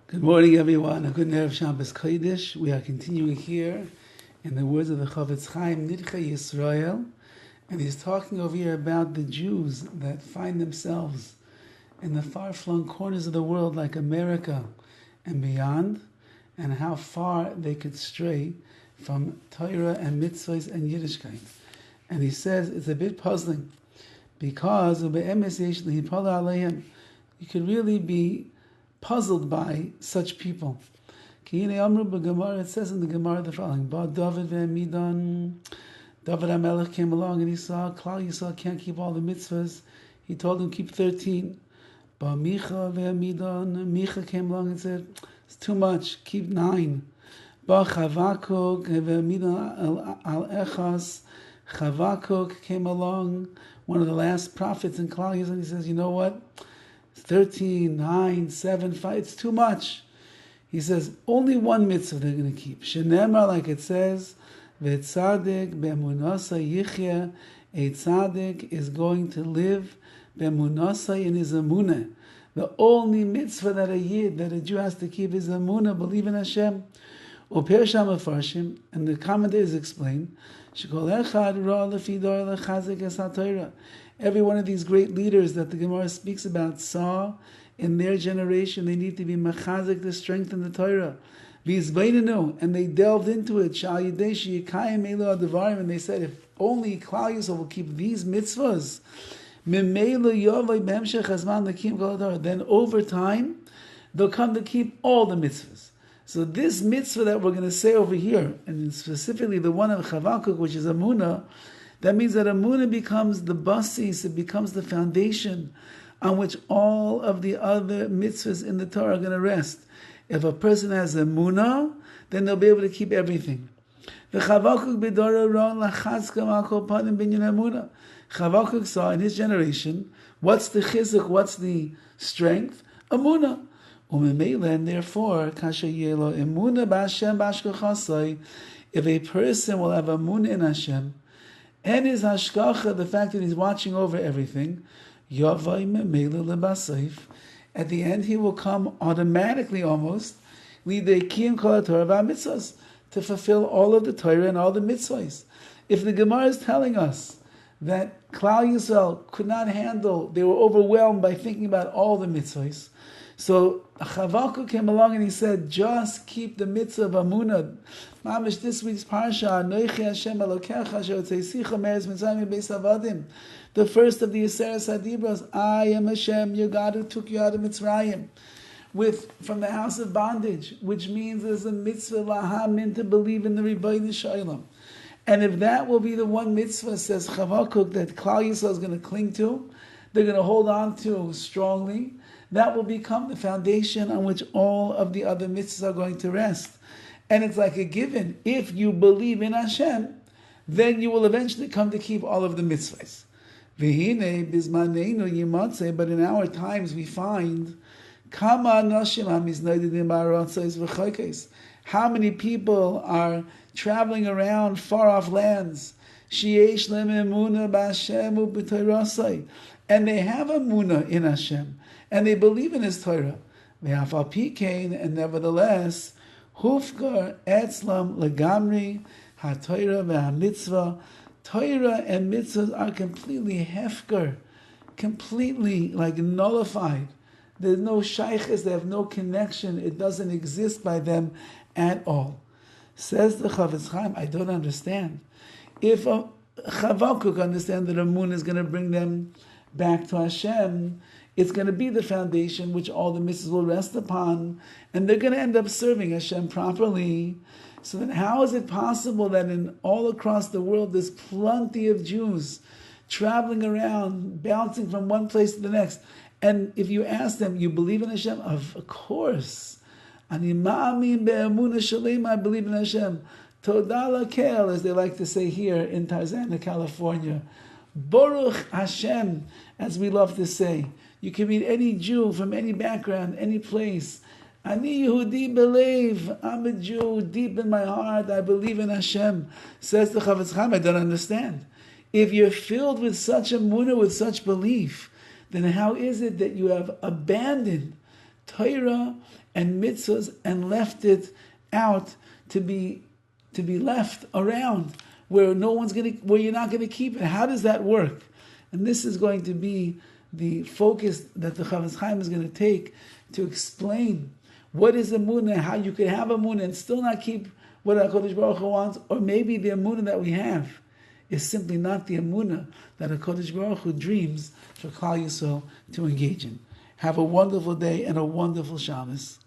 Good morning, everyone. A good Erev Shabbos Kodesh. We are continuing here in the words of the Horowitz, NIDCHEI YISRAEL, and he's talking over here about the Jews that find themselves in the far-flung corners of the world like America and beyond, and how far they could stray from Torah and mitzvahs and Yiddishkeit. And he says it's a bit puzzling because you could really be puzzled by such people. It says in the Gemara the following: Dovid HaMelech came along and he saw Klal Yisrael can't keep all the mitzvahs. He told him keep 13. Micha came along and said it's too much, keep 9. Chavakuk came along, one of the last prophets in Klal Yisrael, and he says, you know what? 13, 9, 7, 5, it's too much. He says, only one mitzvah they're going to keep. Shenemar, like it says, V'tzadik be'emunasa yichya, a tzaddik is going to live be'emunasa in his emunah. The only mitzvah that a yid, that a Jew has to keep is emunah, believe in Hashem. U'per sham afarshim, and the commentators explain, Shekol echad ra lefi dor lechazik es haTorah. Every one of these great leaders that the Gemara speaks about saw in their generation they need to be mechazik to strengthen the Torah. And they delved into it. And they said, if only Klal Yisrael will keep these mitzvahs, then over time they'll come to keep all the mitzvahs. So this mitzvah that we're going to say over here, and specifically the one of Chavakuk, which is Emunah, that means that Emunah becomes the basis, it becomes the foundation on which all of the other mitzvahs in the Torah are going to rest. If a person has Emunah, then they'll be able to keep everything. Chavakuk saw in his generation, what's the chizuk, what's the strength? Emunah. And therefore, if a person will have Emunah in Hashem, and his hashkacha, the fact that he's watching over everything, at the end he will come automatically almost to fulfill all of the Torah and all the mitzvahs. If the Gemara is telling us that Klal Yisrael could not handle, they were overwhelmed by thinking about all the mitzvahs, so Chavakuk came along and he said, just keep the mitzvah of Emunah. Mamish, this week's parsha, Anochi Hashem Elokecha Asher Hotzeisecha Me'eretz Mitzrayim Beis Avadim. The first of the Yiseres Hadibros, I am Hashem, your God who took you out of Mitzrayim, from the house of bondage, which means there's a mitzvah lahamin to believe in the Rebbeinu Shalom. And if that will be the one mitzvah, says Chavakuk, that Klal Yisrael is going to cling to, they're going to hold on to strongly, that will become the foundation on which all of the other mitzvahs are going to rest. And it's like a given. If you believe in Hashem, then you will eventually come to keep all of the mitzvahs. But in our times we find how many people are traveling around far off lands, and they have emunah in Hashem, and they believe in His Torah. And nevertheless, hufgar etzlam legamri haTorah ve'hamitzvah. Torah and mitzvahs are completely hefker, completely like nullified. There's no shaykhs, they have no connection. It doesn't exist by them at all. Says the Horowitz, I don't understand. If Chavakuk understand that Emunah is going to bring them back to Hashem, it's going to be the foundation which all the mitzvahs will rest upon, and they're going to end up serving Hashem properly. So then how is it possible that all across the world there's plenty of Jews traveling around, bouncing from one place to the next? And if you ask them, you believe in Hashem? Of course. Ani ma'amin be'emunah shalema, I believe in Hashem. Toda lakel, as they like to say here in Tarzana, California. Baruch Hashem, as we love to say. You can meet any Jew from any background, any place. Ani Yehudi believe. I'm a Jew deep in my heart. I believe in Hashem. Says the Horowitz, I don't understand. If you're filled with such emunah, with such belief, then how is it that you have abandoned Torah and mitzvahs and left it out to be left around where where you're not gonna keep it. How does that work? And this is going to be the focus that the Chavetz Chaim is going to take to explain what is Emunah, how you can have Emunah and still not keep what HaKadosh Baruch Hu wants, or maybe the Emunah that we have is simply not the Emunah that HaKadosh Baruch Hu dreams for Klal Yisrael to engage in. Have a wonderful day and a wonderful Shabbos.